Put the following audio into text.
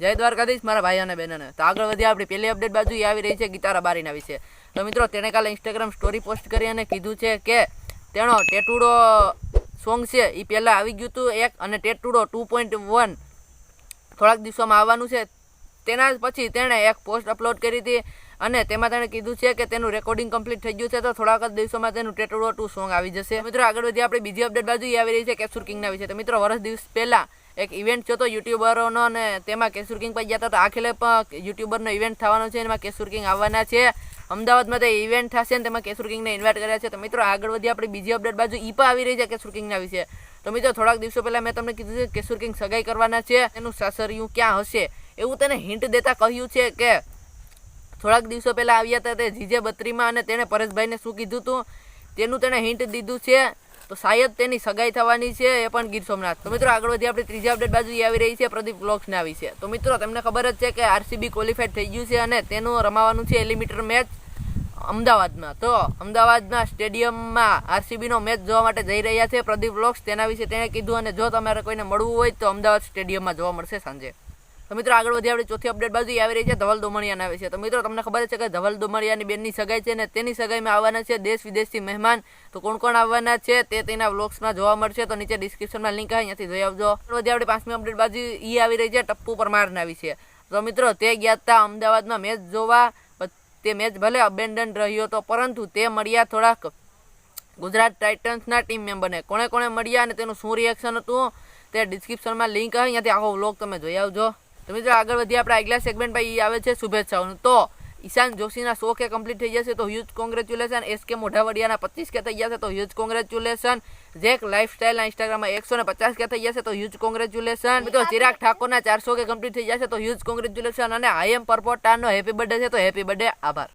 જય દ્વારકાધીશ મારા ભાઈ અને બહેનોને. તો આગળ વધીએ આપણી પહેલી અપડેટ બાજુ એ આવી રહી છે ગીતા રબારીના વિશે. તો મિત્રો તેણે કાલે ઇન્સ્ટાગ્રામ સ્ટોરી પોસ્ટ કરી અને કીધું છે કે તેનો ટેટુડો સોંગ છે એ પહેલાં આવી ગયું હતું એક, અને ટેટુડો 2.1 થોડાક દિવસોમાં આવવાનું છે. તેના પછી તેણે એક પોસ્ટ અપલોડ કરી હતી અને તેમાં તેણે કીધું છે કે તેનું રેકોર્ડિંગ કમ્પ્લીટ થઈ ગયું છે, તો થોડાક જ દિવસોમાં તેનું ટેટુડો 2 સોંગ આવી જશે. મિત્રો આગળ વધીએ આપણે બીજી અપડેટ બાજુ એ આવી રહી છે કેસુર કિંગના વિશે. તો મિત્રો વર્ષ દિવસ પહેલાં એક ઇવેન્ટ થયો હતો યુટ્યુબરોનો, અને તેમાં કેસુર કિંગ પણ ગયા હતા. તો આખેલે પણ યુટ્યુબરનો ઇવેન્ટ થવાનો છે, એમાં કેસુર કિંગ આવવાના છે. અમદાવાદમાં તે ઇવેન્ટ થશે ને તેમાં કેસુર કિંગને ઇન્વાઇટ કર્યા છે. તો મિત્રો આગળ વધી આપણે બીજી અપડેટ બાજુ ઈ પણ આવી રહી છે કેસુર કિંગના વિશે. તો મિત્રો થોડાક દિવસો પહેલાં મેં તમને કીધું છે કેસુર કિંગ સગાઈ કરવાના છે, એનું સાસરિયું ક્યાં હશે એવું તેને હિન્ટ દેતા કહ્યું છે કે થોડાક દિવસો પહેલાં આવ્યા હતા તે જીજે 32માં, અને તેણે પરેશભાઈને શું કીધું હતું તેનું તેણે હિન્ટ દીધું છે. તો શાયદ તેની સગાઈ થવાની છે, એ પણ ગીર સોમનાથ. તો મિત્રો આગળ વધી આપણે ત્રીજી અપડેટ બાજુ આવી રહી છે પ્રદીપ વ્લોગ્સના વિશે. તો મિત્રો તમને ખબર જ છે કે આરસીબી ક્વોલિફાઈડ થઈ ગયું છે અને તેનું રમાવાનું છે એલિમિનેટર મેચ અમદાવાદમાં. તો અમદાવાદના સ્ટેડિયમમાં આરસીબીનો મેચ જોવા માટે જઈ રહ્યા છે પ્રદીપ વ્લોગ્સ. તેના વિશે તેણે કીધું, અને જો તમારે કોઈને મળવું હોય તો અમદાવાદ સ્ટેડિયમમાં જોવા મળશે સાંજે. તો મિત્રો આગળ વધી આપણે ચોથી અપડેટ બાજુ આવી રહી છે ધવલ દોમણિયાના વિશે. તો મિત્રો તમને ખબર છે કે ધવલ દોમણિયાની બેનની સગાઈ છે, અને તેની સગાઈમાં આવવાના છે દેશ વિદેશથી મહેમાન. તો કોણ કોણ આવવાના છે તે તેના વ્લોગ્સમાં જોવા મળશે. તો નીચે ડિસ્ક્રિપ્શનમાં લિંક આવે, અહીંયાથી જોઈ આવજો. વધી આપણે પાંચમી અપડેટ બાજુ એ આવી રહી છે ટપ્પુ પરમારના વિશે. તો મિત્રો તે ગયા હતા અમદાવાદમાં મેચ જોવા. તે મેચ ભલે અબેન્ડન રહ્યો હતો, પરંતુ તે મળ્યા થોડાક ગુજરાત ટાઇટન્સના ટીમ મેમ્બરને. કોણે કોણે મળ્યા અને તેનું શું રિએક્શન હતું તે ડિસ્ક્રિપ્શનમાં લિંક આવે, અહીંયાથી આખો વ્લોગ તમે જોઈ આવજો. તો મિત્રો આગળ વધી આપણે આગલા સેગમેન્ટ ભાઈ આવે છે શુભેચ્છાઓનું. તો ઈશાન જોશીના 100K કમ્પ્લીટ થઈ જશે, તો હ્યુજ કોંગ્રેચ્યુલેશન. SK મોઢાવડિયાના 25K થઈ જશે, તો હ્યુજ કોંગ્રેચ્યુલેશન. જેક લાઇફસ્ટાઈલના ઇન્સ્ટાગ્રામમાં 150K થઈ જશે, તો હ્યુજ કોંગ્રેચ્યુલેશન. મિત્રો ચિરાગ ઠાકોરના 400K કમ્પ્લીટ થઈ જશે, તો હ્યુજ કોંગ્રેચ્યુલેશન. અને આઈએમ પરપોટાનો હેપી બર્થડે છે, તો હેપી બર્થડે, આભાર.